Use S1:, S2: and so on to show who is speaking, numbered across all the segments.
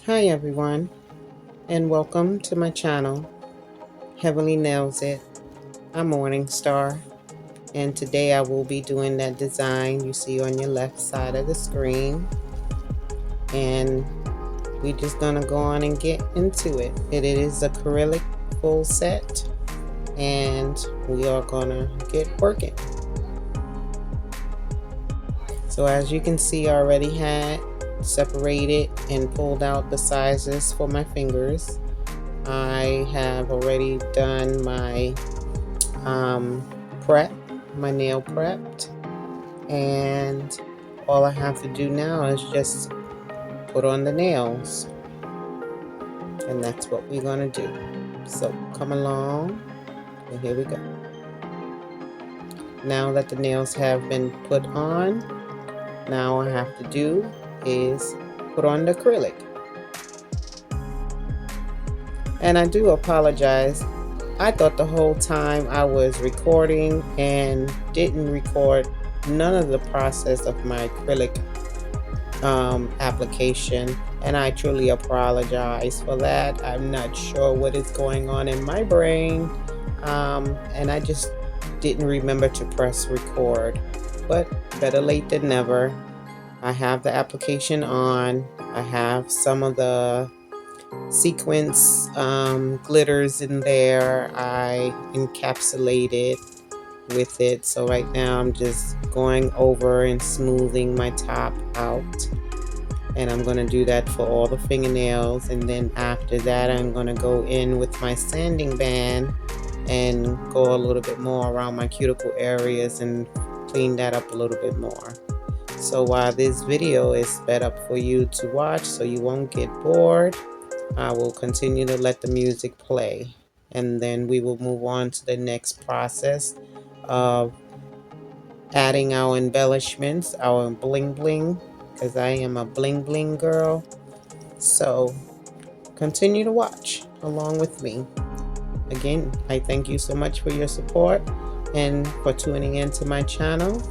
S1: Hi everyone, and welcome to my channel, Heavenly Nails It. I'm Morning Star, and today I will be doing that design you see on your left side of the screen. And we're just gonna go on and get into it. It is acrylic full set, and we are gonna get working. So as you can see, I already had separated and pulled out the sizes for my fingers. I have already done my prep, my nail prepped, and all I have to do now is just put on the nails, and that's what we're gonna do. So come along, and here we go. Now that the nails have been put on, now all I have to do is put on the acrylic. And I do apologize. I thought the whole time I was recording and didn't record none of the process of my acrylic application, and I truly apologize for that. I'm not sure what is going on in my brain, and I just didn't remember to press record, but better late than never. I have the application on. I have some of the sequence glitters in there. I encapsulated with it, so right now I'm just going over and smoothing my top out, and I'm going to do that for all the fingernails. And then after that, I'm going to go in with my sanding band and go a little bit more around my cuticle areas and clean that up a little bit more. So while this video is sped up for you to watch so you won't get bored, I will continue to let the music play, and then we will move on to the next process of adding our embellishments, our bling bling, because I am a bling bling girl. So continue to watch along with me. Again, I thank you so much for your support and for tuning into my channel.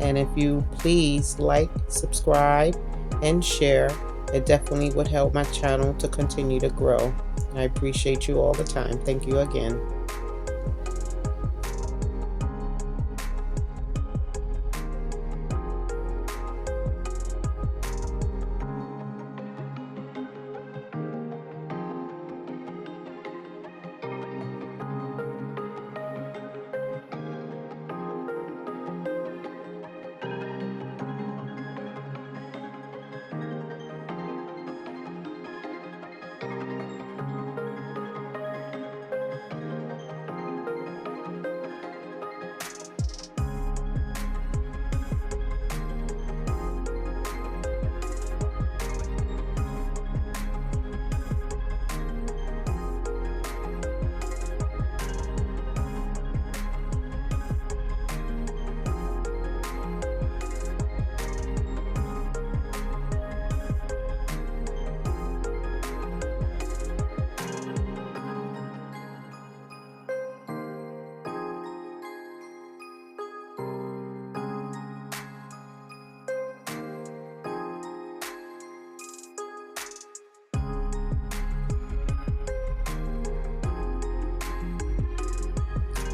S1: And if you please like, subscribe, and share, it definitely would help my channel to continue to grow. I appreciate you all the time. Thank you again.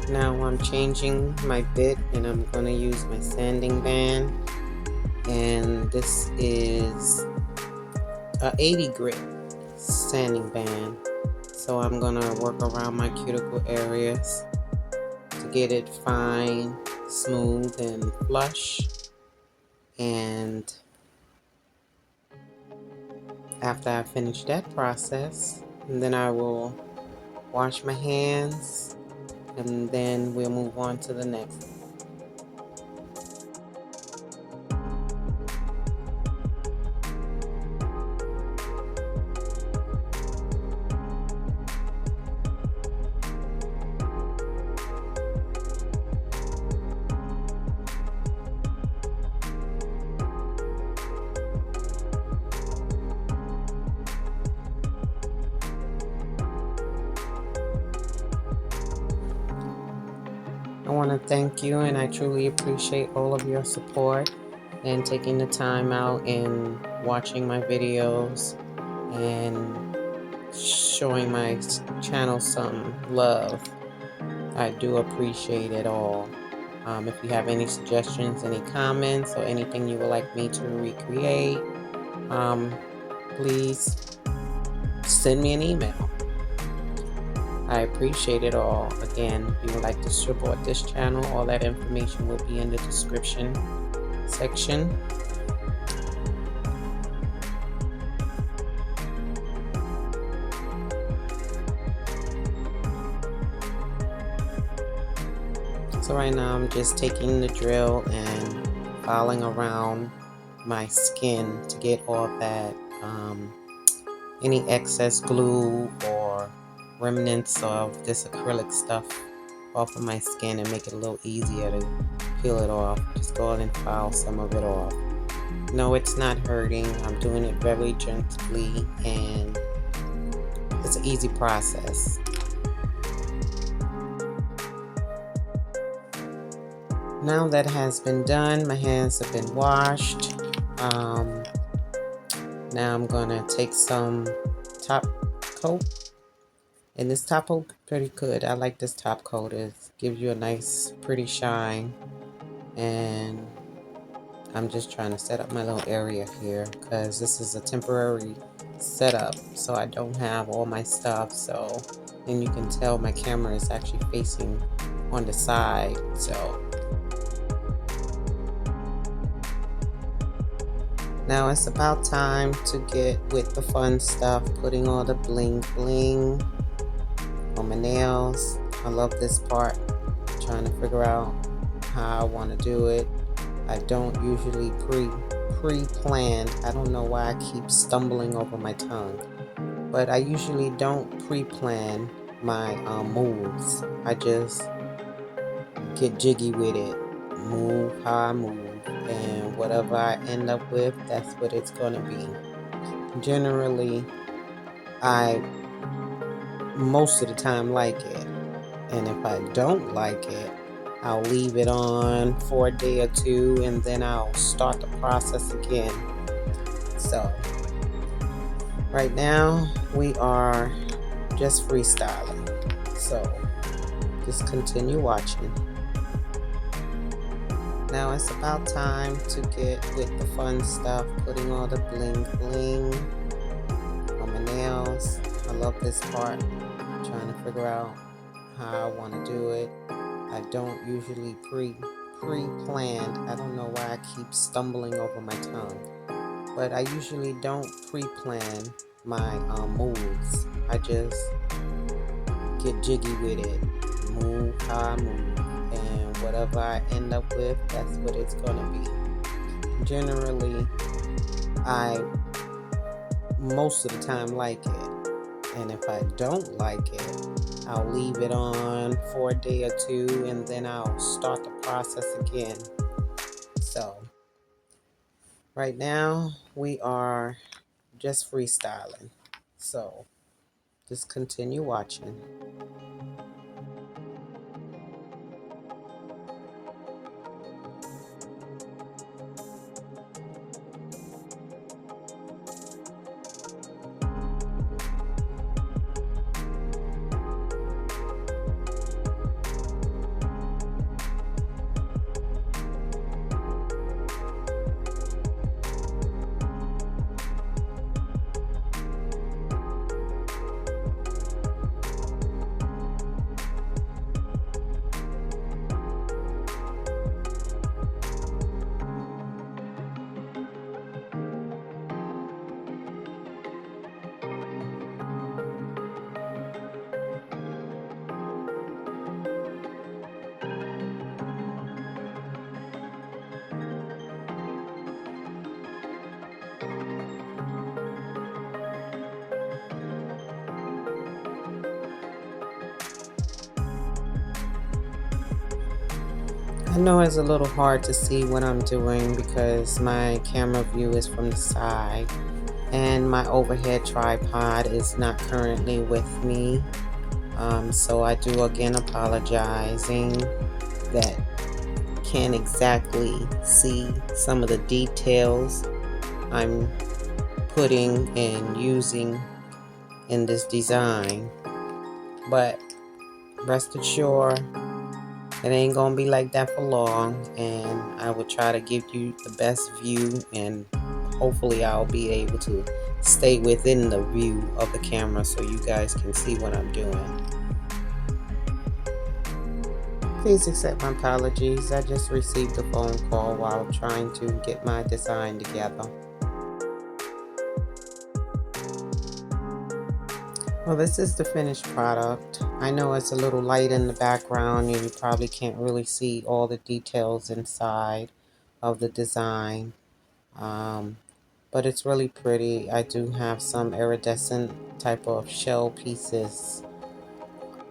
S1: Now I'm changing my bit, and I'm going to use my sanding band, and this is a 80 grit sanding band. So I'm going to work around my cuticle areas to get it fine, smooth, and flush. And after I finish that process, then I will wash my hands, and then we'll move on to the next. I want to thank you, and I truly appreciate all of your support and taking the time out and watching my videos. and showing my channel some love. I do appreciate it all. If you have any suggestions, any comments, or anything you would like me to recreate, please send me an email. I appreciate it all. Again, if you would like to support this channel, all that information will be in the description section. So right now I'm just taking the drill and filing around my skin to get all that any excess glue or remnants of this acrylic stuff off of my skin and make it a little easier to peel it off. Just go ahead and file some of it off. No, it's not hurting. I'm doing it very gently and it's an easy process. Now that has been done, my hands have been washed. Now I'm gonna take some top coat, and this top coat pretty good. I like this top coat. It gives you a nice pretty shine, and I'm just trying to set up my little area here because this is a temporary setup, so I don't have all my stuff. So then you can tell my camera is actually facing on the side. So now it's about time to get with the fun stuff, putting all the bling bling on my nails. I love this part. I'm trying to figure out how I want to do it. I don't usually pre-plan. I don't know why I keep stumbling over my tongue, but I usually don't pre-plan my moves. I just get jiggy with it, move how I move, and whatever I end up with, that's what it's gonna be. Generally, I most of the time like it, and if I don't like it, I'll leave it on for a day or two and then I'll start the process again. So right now we are just freestyling, so just continue watching. Now it's about time to get with the fun stuff, putting all the bling bling on my nails. I love this part. I'm trying to figure out how I want to do it. I don't usually pre-planned. I don't know why I keep stumbling over my tongue, but I usually don't pre-plan my moves. I just get jiggy with it, move how I move, and whatever I end up with, that's what it's gonna be. Generally, I most of the time like it, and if I don't like it, I'll leave it on for a day or two and then I'll start the process again. So right now we are just freestyling, so just continue watching. I know it's a little hard to see what I'm doing because my camera view is from the side and my overhead tripod is not currently with me. So I do again apologizing that can't exactly see some of the details I'm putting and using in this design. But rest assured, it ain't gonna be like that for long, and I will try to give you the best view, and hopefully I'll be able to stay within the view of the camera so you guys can see what I'm doing. Please accept my apologies. I just received a phone call while trying to get my design together. Well, this is the finished product. I know it's a little light in the background and you probably can't really see all the details inside of the design, but it's really pretty. I do have some iridescent type of shell pieces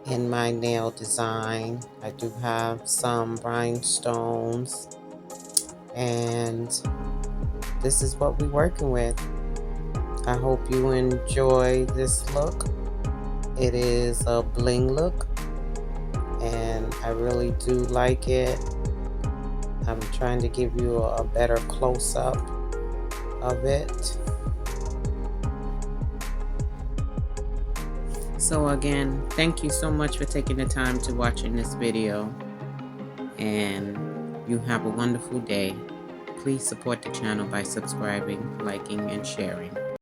S1: in my nail design. I do have some rhinestones, and this is what we're working with. I hope you enjoy this look. It is a bling look, and I really do like it. I'm trying to give you a better close-up of it. So again, thank you so much for taking the time to watching this video, and you have a wonderful day. Please support the channel by subscribing, liking, and sharing.